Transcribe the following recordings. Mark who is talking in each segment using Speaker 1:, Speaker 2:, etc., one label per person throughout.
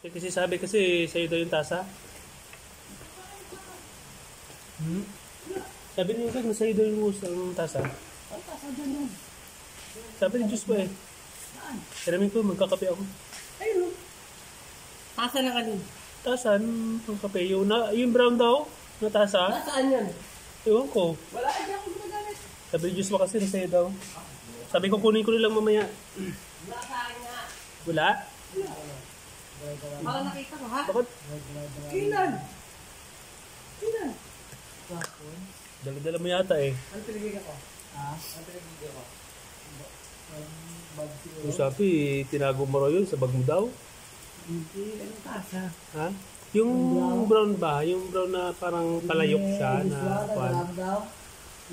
Speaker 1: Kasi sabi kasi sa'yo daw yung tasa. Sabi niyo kasi sa'yo daw yung tasa.
Speaker 2: Ang tasa dyan yan.
Speaker 1: Sabi ni Diyos ko eh.
Speaker 2: Saan?
Speaker 1: Kiramin ko, magkakape ako.
Speaker 2: Ayun. Tasa na kanin.
Speaker 1: Tasa, ang kape. Yung brown daw, na tasa.
Speaker 2: Nasaan yan?
Speaker 1: Ewan ko.
Speaker 2: Wala, hindi ako gumagamit.
Speaker 1: Sabi ni Diyos ko kasi sa'yo daw. Sabi ko, kunin ko lang mamaya.
Speaker 2: Wala sa akin nga.
Speaker 1: Wala?
Speaker 2: Para nakita ko, ha?
Speaker 1: Bakit?
Speaker 2: Kailan? Kailan?
Speaker 1: Dala-dala mo yata eh.
Speaker 2: Ano pinagigil ko? Ha? Ano pinagigil ko?
Speaker 1: Yung sabi, tinago mo raw yun sa bag mo daw.
Speaker 2: Hindi, anong tasa?
Speaker 1: Ha? Yung brown ba? Yung brown na parang palayok siya na kwan.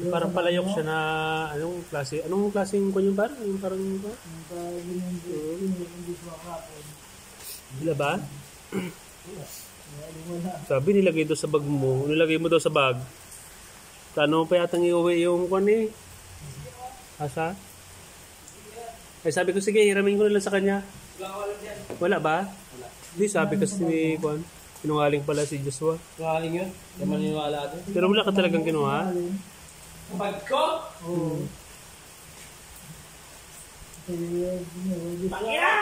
Speaker 1: Parang palayok siya na anong klase? Anong klaseng kwan yung parang? Yung parang ba? Wala ba? Sabi nilagay daw sa bag mo. Nilagay mo daw sa bag. Plano pa yatang iuwi yung kwan eh. Asa? Eh sabi ko sige, hiramin ko na lang sa kanya. Wala ba?
Speaker 2: Wala.
Speaker 1: Hindi, sabi kasi ni kwan. Sinungaling pala si Joshua.
Speaker 2: Sinungaling yun? Hindi maniniwala doon.
Speaker 1: Pero wala ka talagang kinuha.
Speaker 2: Bag ko? Oo. Pakira!